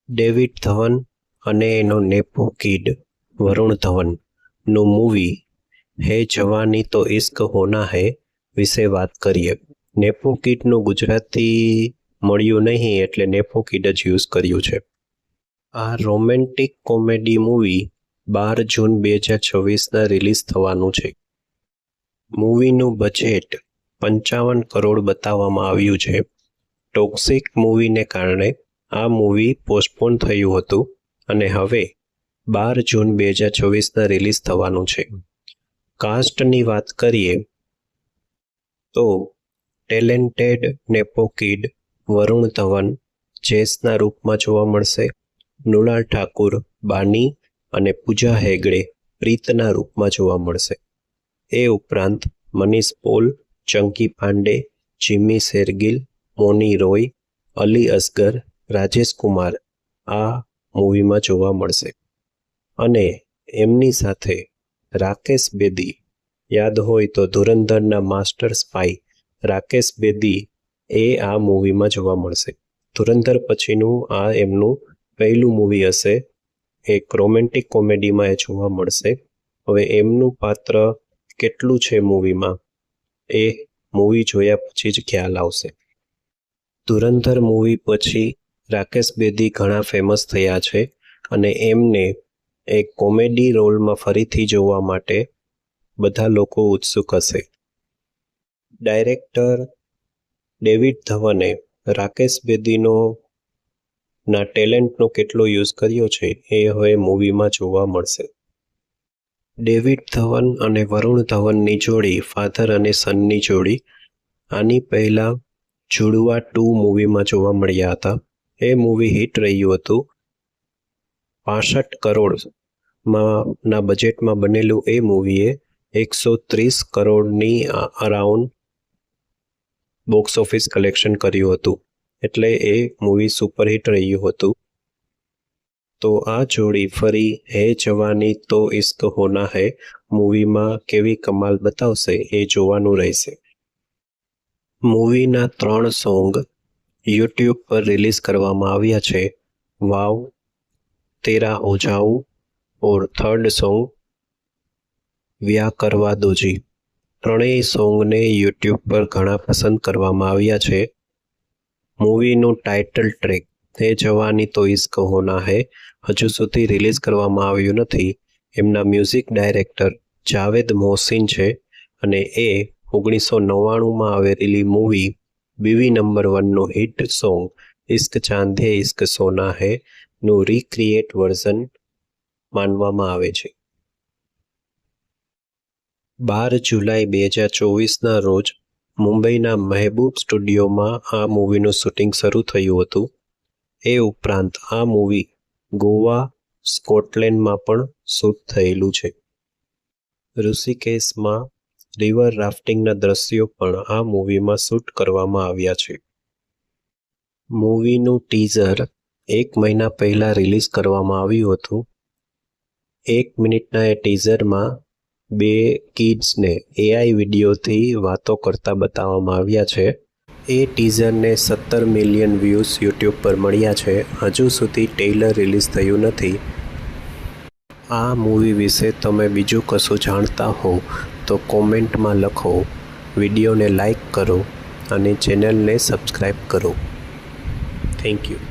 David Dhawan અને એનો nepo kid Varun ધવનનું movie હે જવાની તો ઇશ્ક હોના હે વિશે વાત કરીએ. નેપો કિડનું ગુજરાતી મળ્યું નહીં એટલે નેપો કિડ જ યુઝ કર્યું છે. આ રોમેન્ટિક કોમેડી મૂવી 12 જૂન 2026 રિલીઝ થવાનું છે. મૂવીનું બજેટ 55 કરોડ બતાવવામાં આવ્યું છે. ટોક્સિક મૂવીને કારણે આ મૂવી પોસ્ટપોન થયું હતું અને હવે 12 જૂન 2026 રિલીઝ થવાનું છે. કાસ્ટની વાત કરીએ તો talented nepo kid Varun Dhawan જેસના રૂપમાં જોવા મળશે. મૃણાલ ઠાકુર બાની અને પૂજા હેગડે પ્રીતના રૂપમાં જોવા મળશે. એ ઉપરાંત મનીષ પોલ, ચંકી પાંડે, જીમી શેરગિલ, મોની રોય, અલી અસગર, રાજેશ કુમાર આ મૂવીમાં જોવા મળશે. અને એમની સાથે રાકેશ બેદી, યાદ હોય તો ધુરંધરના માસ્ટર સ્પાય રાકેશ બેદી એ આ મૂવીમાં જોવા મળશે. ધુરંધર પછીનું આ એમનું પહેલું મૂવી હશે. એક રોમેન્ટિક કોમેડીમાં એ જોવા મળશે. હવે એમનું પાત્ર કેટલું છે મૂવીમાં એ મૂવી જોયા પછી જ ખ્યાલ આવશે. ધુરંધર મૂવી પછી રાકેશ બેદી ઘણા ફેમસ થયા છે અને એમને એક કોમેડી રોલમાં ફરીથી જોવા માટે બધા લોકો ઉત્સુક હશે. ડાયરેક્ટર ડેવિડ ધવને રાકેશ બેદીનો ટેલેન્ટનો કેટલો યુઝ કર્યો છે એ હવે મૂવીમાં જોવા મળશે. ડેવિડ ધવન અને વરુણ ધવનની જોડી ફાધર અને સનની જોડી આની પહેલાં જુડવા 2 મૂવીમાં જોવા મળ્યા હતા. એ મૂવી હિટ રહ્યું હતું. 65 કરોડના બજેટમાં બનેલું એ મૂવીએ 130 કરોડની અરાઉન્ડ બોક્સ ઓફિસ કલેક્શન કર્યું હતું. એટલે એ મૂવી સુપરહિટ રહ્યું હતું. તો આ જોડી ફરી હે જવાની તો ઇશ્ક હોના હે મૂવીમાં કેવી કમાલ બતાવશે એ જોવાનું રહેશે. મૂવીના 3 સોંગ યુટ્યુબ પર રિલીઝ કરવામાં આવ્યા છે. વાવ, તેરા હો જાઉં ઓર થર્ડ સોંગ વ્યા કરવા દોજી. ત્રણેય સોંગને યુટ્યુબ પર ઘણા પસંદ કરવામાં આવ્યા છે. મૂવીનું ટાઇટલ ટ્રેક હે જવાની તો ઇશ્ક હોના હે હજુ સુધી રિલીઝ કરવામાં આવ્યું નથી. એમના મ્યુઝિક ડાયરેક્ટર જાવેદ મોહસિન છે અને એ 1999માં આવેલી મૂવી બીવી નંબર 1નું હિટ સોંગ ઇશ્ક ચાંદે ઇશ્ક સોના હે નું રીક્રિએટ વર્ઝન માનવામાં આવે છે. 12 જુલાઈ 2024ના રોજ મુંબઈના મહેબૂબ સ્ટુડિયોમાં આ મૂવીનું શૂટિંગ શરૂ થયું હતું. એ ઉપરાંત આ મૂવી ગોવા, સ્કોટલેન્ડમાં પણ શૂટ થયેલું છે. ઋષિકેશમાં રિવર રાફ્ટિંગના દ્રશ્યો પણ આ મૂવીમાં શૂટ કરવામાં આવ્યા છે. મૂવીનું ટીઝર 1 મહિના પહેલાં રિલીઝ કરવામાં આવ્યું હતું. 1 મિનિટના એ ટીઝરમાં 2 કિડ્સને AI વિડીયોથી વાતો કરતા બતાવવામાં આવ્યા છે. એ ટીઝરને 17 મિલિયન વ્યૂઝ યુટ્યુબ પર મળ્યા છે. હજુ સુધી ટ્રેલર રિલીઝ થયું નથી. આ મૂવી વિશે તમે બીજું કશું જાણતા હો તો કોમેન્ટમાં લખો. વિડીયોને લાઈક કરો અને ચેનલને સબસ્ક્રાઈબ કરો. Thank you.